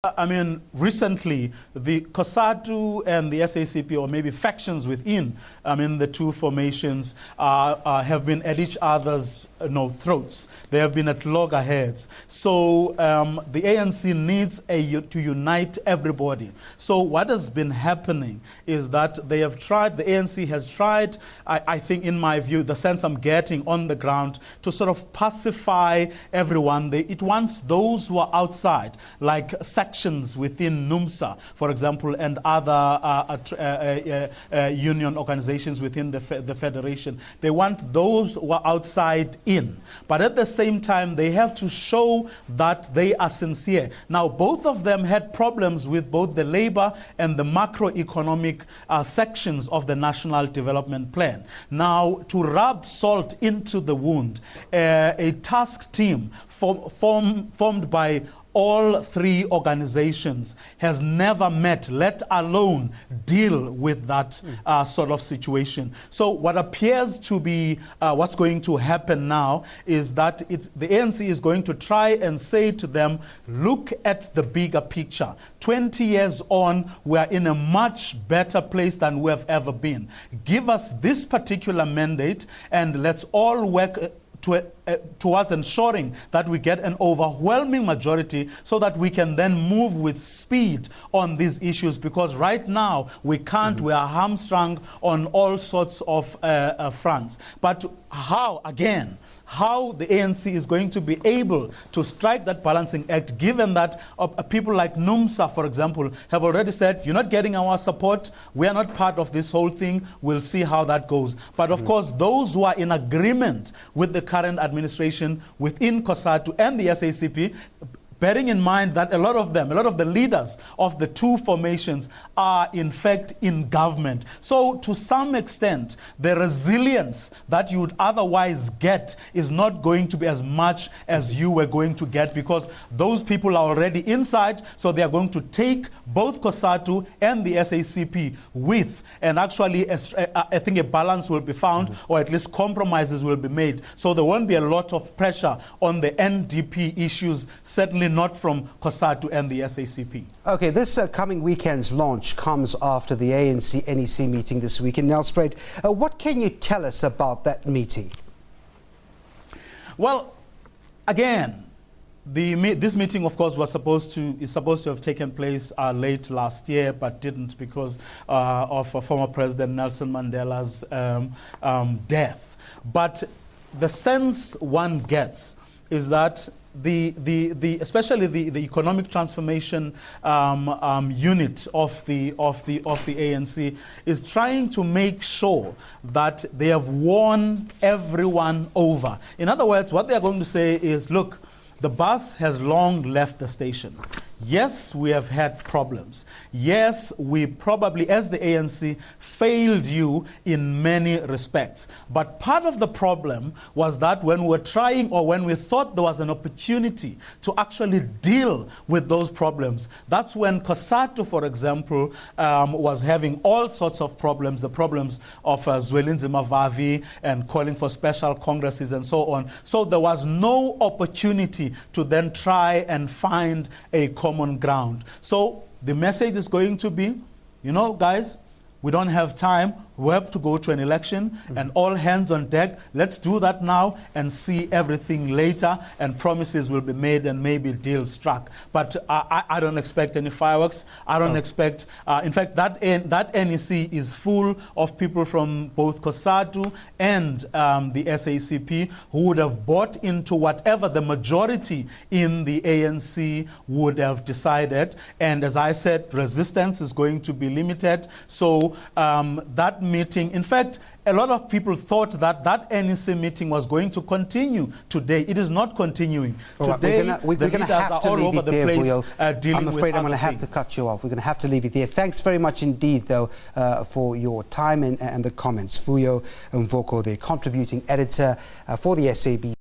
I mean, recently, the COSATU and the SACP, or maybe factions within, the two formations, have been at each other's throats. They have been at loggerheads. So the ANC needs to unite everybody. So what has been happening is that they have tried, the ANC has tried, I think in my view, the sense I'm getting on the ground, to sort of pacify everyone. It wants those who are outside, like sections within NUMSA, for example, and other union organizations within the federation. They want those who are outside in. But at the same time, they have to show that they are sincere. Now, both of them had problems with both the labor and the macroeconomic sections of the National Development Plan. Now, to rub salt into the wound, a task team formed by all three organizations has never met, let alone deal with that sort of situation. So what appears to be what's going to happen now is that the ANC is going to try and say to them, look at the bigger picture. 20 years on, we are in a much better place than we have ever been. Give us this particular mandate and let's all work towards ensuring that we get an overwhelming majority so that we can then move with speed on these issues, because right now we can't, we are hamstrung on all sorts of fronts. But how the ANC is going to be able to strike that balancing act, given that people like NUMSA, for example, have already said, you're not getting our support, we are not part of this whole thing, we'll see how that goes. But of course, those who are in agreement with the current administration within COSATU and the SACP, bearing in mind that a lot of the leaders of the two formations are in fact in government. So to some extent, the resilience that you would otherwise get is not going to be as much as you were going to get, because those people are already inside, so they are going to take both COSATU and the SACP with, and actually I think a balance will be found, or at least compromises will be made. So there won't be a lot of pressure on the NDP issues, certainly not from COSATU and the SACP. Okay, this coming weekend's launch comes after the ANC-NEC meeting this week in Nelspruit. What can you tell us about that meeting? Well, again, this meeting, of course, is supposed to have taken place late last year, but didn't because of former President Nelson Mandela's death. But the sense one gets is that especially the economic transformation unit of the ANC is trying to make sure that they have won everyone over. In other words, what they are going to say is, look, the bus has long left the station. Yes, we have had problems. Yes, we probably, as the ANC, failed you in many respects. But part of the problem was that when we were trying, or when we thought there was an opportunity to actually deal with those problems, that's when COSATU, for example, was having all sorts of problems, the problems of Zwelinzi Mavavi and calling for special congresses and so on. So there was no opportunity to then try and find a common ground. So the message is going to be, guys, we don't have time. We have to go to an election and all hands on deck. Let's do that now and see everything later, and promises will be made and maybe deals struck. But I don't expect any fireworks. I don't expect, in fact, that NEC is full of people from both COSATU and the SACP who would have bought into whatever the majority in the ANC would have decided. And as I said, resistance is going to be limited. So that meeting, in fact, a lot of people thought that NEC meeting was going to continue today. It is not continuing. Today, we're the gonna leaders have are to all leave over it the there, place Vuyo. dealing I'm with afraid I'm going to have things. to cut you off. We're going to have to leave it there. Thanks very much indeed, though, for your time and the comments. Vuyo Mvoko, the contributing editor for the SABC.